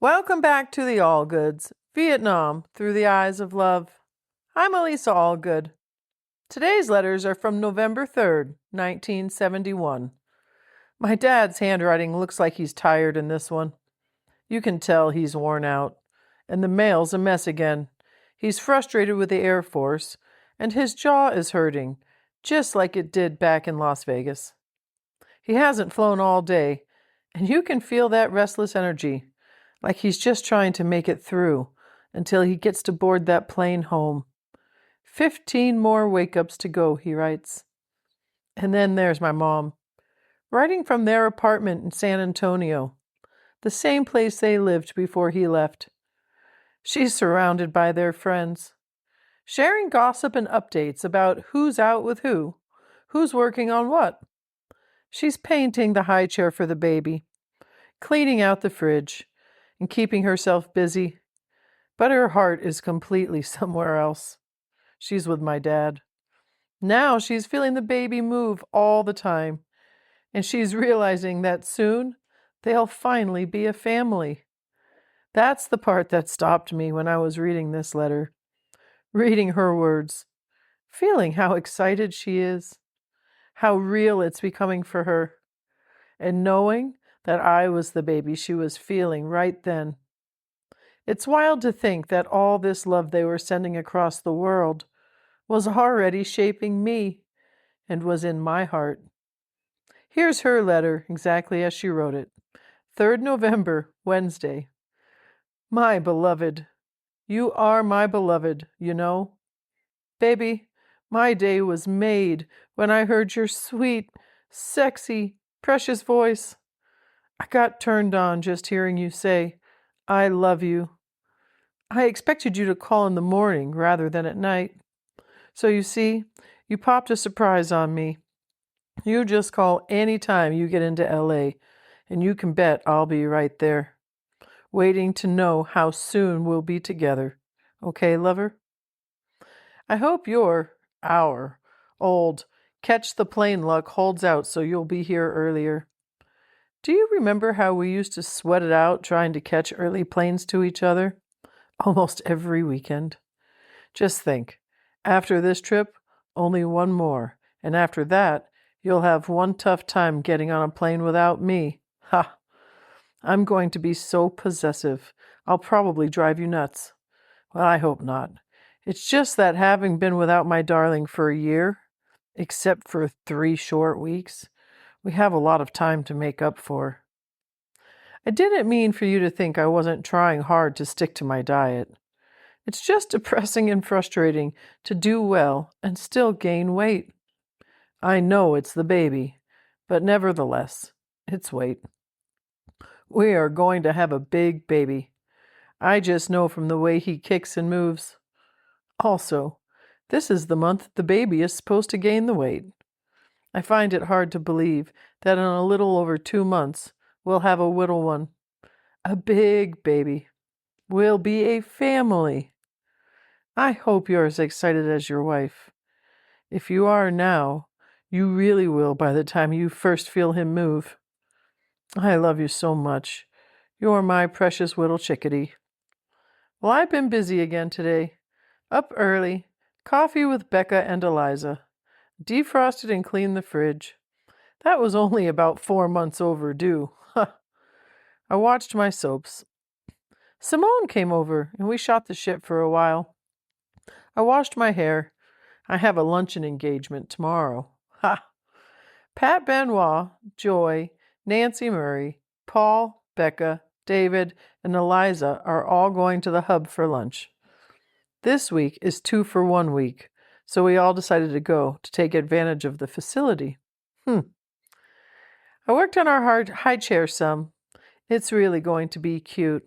Welcome back to the Allgoods, Vietnam through the eyes of love. I'm Elisa Allgood. Today's letters are from November 3rd, 1971. My dad's handwriting looks like he's tired in this one. You can tell he's worn out. And the mail's a mess again. He's frustrated with the Air Force, and his jaw is hurting, just like it did back in Las Vegas. He hasn't flown all day, and you can feel that restless energy, like he's just trying to make it through until he gets to board that plane home. 15 more wake-ups to go, he writes. And then there's my mom, writing from their apartment in San Antonio, the same place they lived before he left. She's surrounded by their friends, sharing gossip and updates about who's out with who's working on what. She's painting the high chair for the baby, cleaning out the fridge, and keeping herself busy. But her heart is completely somewhere else. She's with my dad. Now she's feeling the baby move all the time, and she's realizing that soon they'll finally be a family. That's the part that stopped me when I was reading this letter, reading her words, feeling how excited she is, how real it's becoming for her, and knowing that I was the baby she was feeling right then. It's wild to think that all this love they were sending across the world was already shaping me and was in my heart. Here's her letter exactly as she wrote it. 3rd November, Wednesday. My beloved, you are my beloved, you know. Baby, my day was made when I heard your sweet, sexy, precious voice. I got turned on just hearing you say, I love you. I expected you to call in the morning rather than at night. So you see, you popped a surprise on me. You just call any time you get into LA, and you can bet I'll be right there, waiting to know how soon we'll be together. Okay, lover? I hope our old catch the plane luck holds out so you'll be here earlier. Do you remember how we used to sweat it out trying to catch early planes to each other? Almost every weekend. Just think, after this trip, only one more, and after that, you'll have one tough time getting on a plane without me. Ha! I'm going to be so possessive, I'll probably drive you nuts. Well, I hope not. It's just that having been without my darling for a year, except for 3 short weeks, we have a lot of time to make up for. I didn't mean for you to think I wasn't trying hard to stick to my diet. It's just depressing and frustrating to do well and still gain weight. I know it's the baby, but nevertheless, it's weight. We are going to have a big baby. I just know from the way he kicks and moves. Also, this is the month the baby is supposed to gain the weight. I find it hard to believe that in a little over 2 months, we'll have a little one. A big baby. We'll be a family. I hope you're as excited as your wife. If you are now, you really will by the time you first feel him move. I love you so much. You're my precious little chickadee. Well, I've been busy again today. Up early, coffee with Becca and Eliza. Defrosted and cleaned the fridge. That was only about 4 months overdue. I watched my soaps. Simone came over, and we shot the shit for a while. I washed my hair. I have a luncheon engagement tomorrow. Ha! Pat Benoit, Joy, Nancy Murray, Paul, Becca, David, and Eliza are all going to the hub for lunch. This week is 2-for-1 week, so we all decided to go to take advantage of the facility. I worked on our high chair some. It's really going to be cute.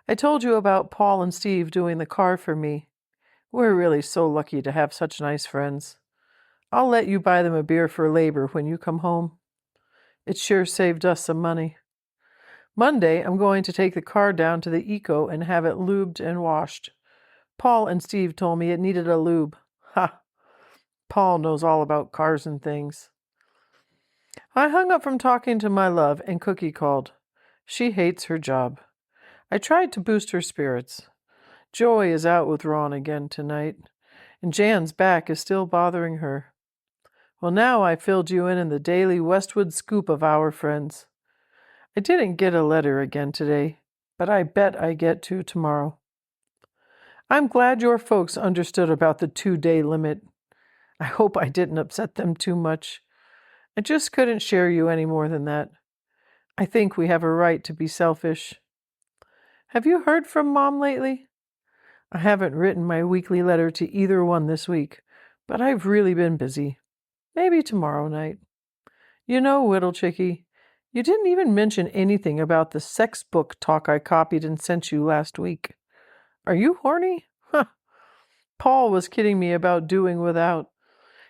I told you about Paul and Steve doing the car for me. We're really so lucky to have such nice friends. I'll let you buy them a beer for labor when you come home. It sure saved us some money. Monday, I'm going to take the car down to the Eco and have it lubed and washed. Paul and Steve told me it needed a lube. Ha! Paul knows all about cars and things. I hung up from talking to my love, and Cookie called. She hates her job. I tried to boost her spirits. Joy is out with Ron again tonight, and Jan's back is still bothering her. Well, now I filled you in the daily Westwood scoop of our friends. I didn't get a letter again today, but I bet I get to tomorrow. I'm glad your folks understood about the 2-day limit. I hope I didn't upset them too much. I just couldn't share you any more than that. I think we have a right to be selfish. Have you heard from Mom lately? I haven't written my weekly letter to either one this week, but I've really been busy. Maybe tomorrow night. You know, Whittle Chickie, you didn't even mention anything about the sex book talk I copied and sent you last week. Are you horny? Huh. Paul was kidding me about doing without.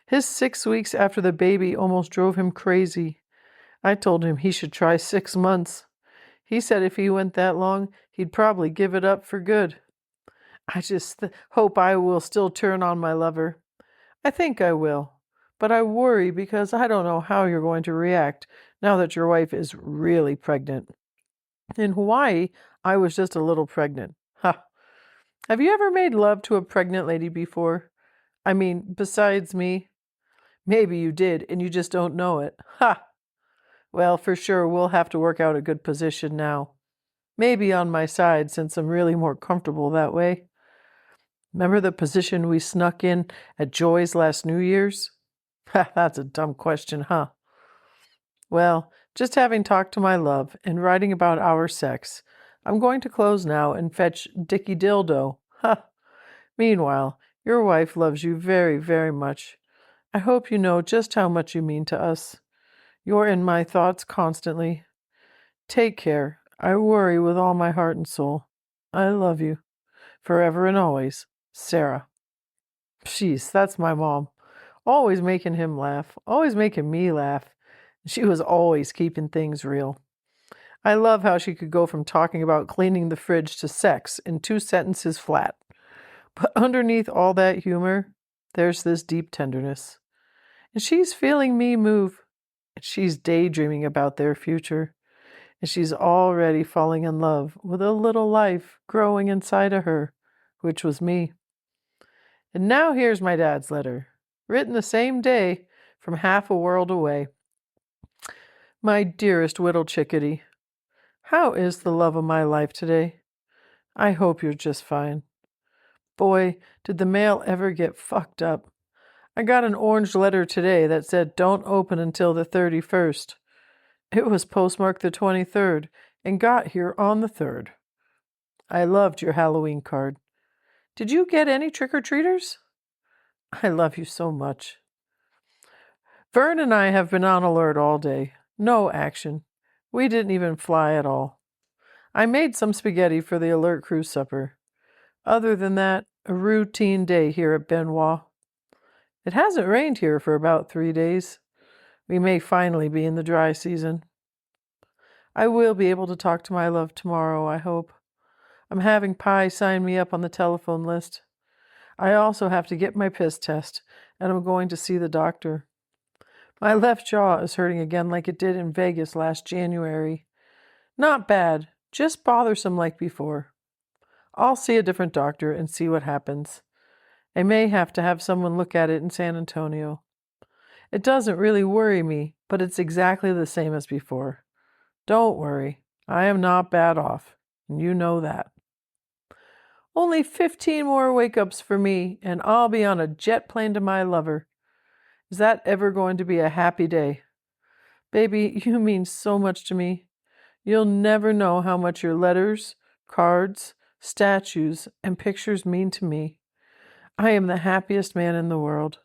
His 6 weeks after the baby almost drove him crazy. I told him he should try 6 months. He said if he went that long, he'd probably give it up for good. I just hope I will still turn on my lover. I think I will, but I worry because I don't know how you're going to react now that your wife is really pregnant. In Hawaii, I was just a little pregnant. Ha! Have you ever made love to a pregnant lady before? I mean, besides me? Maybe you did, and you just don't know it. Ha! Well, for sure, we'll have to work out a good position now. Maybe on my side, since I'm really more comfortable that way. Remember the position we snuck in at Joy's last New Year's? Ha, that's a dumb question, huh? Well, just having talked to my love and writing about our sex, I'm going to close now and fetch Dickie Dildo. Ha! Meanwhile, your wife loves you very, very much. I hope you know just how much you mean to us. You're in my thoughts constantly. Take care. I worry with all my heart and soul. I love you. Forever and always, Sarah. Jeez, that's my mom. Always making him laugh. Always making me laugh. She was always keeping things real. I love how she could go from talking about cleaning the fridge to sex in 2 sentences flat. But underneath all that humor, there's this deep tenderness. And she's feeling me move. And she's daydreaming about their future. And she's already falling in love with a little life growing inside of her, which was me. And now here's my dad's letter, written the same day from half a world away. My dearest Whittle Chickadee, how is the love of my life today? I hope you're just fine. Boy, did the mail ever get fucked up. I got an orange letter today that said don't open until the 31st. It was postmarked the 23rd and got here on the 3rd. I loved your Halloween card. Did you get any trick-or-treaters? I love you so much. Vern and I have been on alert all day. No action. We didn't even fly at all. I made some spaghetti for the alert crew supper. Other than that, a routine day here at Benoit. It hasn't rained here for about 3 days. We may finally be in the dry season. I will be able to talk to my love tomorrow, I hope. I'm having Pi sign me up on the telephone list. I also have to get my piss test, and I'm going to see the doctor. My left jaw is hurting again like it did in Vegas last January. Not bad, just bothersome like before. I'll see a different doctor and see what happens. I may have to have someone look at it in San Antonio. It doesn't really worry me, but it's exactly the same as before. Don't worry, I am not bad off, and you know that. Only 15 more wake-ups for me, and I'll be on a jet plane to my lover. Is that ever going to be a happy day? Baby, you mean so much to me. You'll never know how much your letters, cards, statues, and pictures mean to me. I am the happiest man in the world.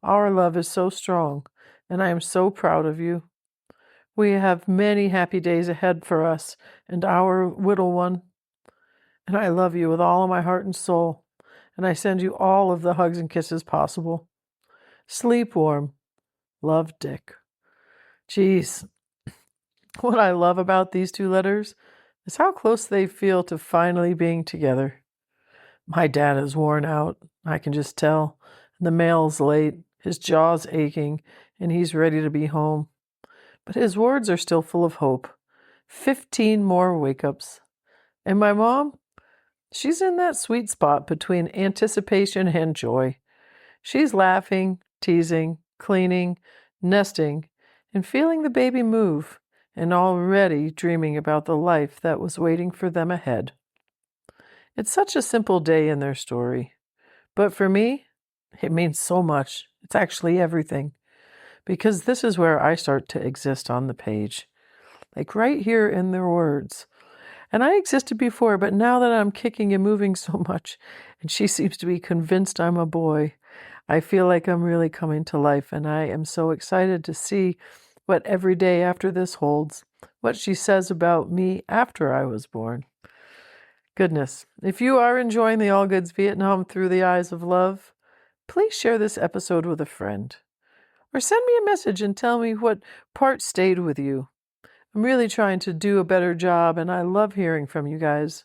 Our love is so strong, and I am so proud of you. We have many happy days ahead for us and our little one. And I love you with all of my heart and soul, and I send you all of the hugs and kisses possible. Sleep warm. Love, Dick. Geez, what I love about these 2 letters is how close they feel to finally being together. My dad is worn out, I can just tell. The mail's late, his jaw's aching, and he's ready to be home. But his words are still full of hope. 15 more wake-ups. And my mom, she's in that sweet spot between anticipation and joy. She's laughing, teasing, cleaning, nesting, and feeling the baby move, and already dreaming about the life that was waiting for them ahead. It's such a simple day in their story. But for me, it means so much. It's actually everything. Because this is where I start to exist on the page. Like right here in their words. And I existed before, but now that I'm kicking and moving so much, and she seems to be convinced I'm a boy, I feel like I'm really coming to life, and I am so excited to see what every day after this holds, what she says about me after I was born. Goodness, if you are enjoying the Allgoods Vietnam through the eyes of love, please share this episode with a friend. Or send me a message and tell me what part stayed with you. I'm really trying to do a better job, and I love hearing from you guys.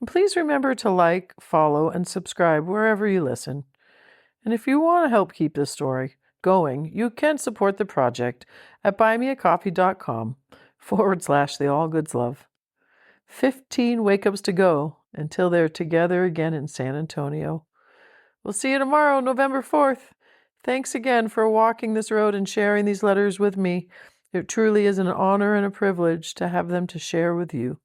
And please remember to like, follow, and subscribe wherever you listen. And if you want to help keep this story going, you can support the project at buymeacoffee.com/the Allgoods Love. 15 wake-ups to go until they're together again in San Antonio. We'll see you tomorrow, November 4th. Thanks again for walking this road and sharing these letters with me. It truly is an honor and a privilege to have them to share with you.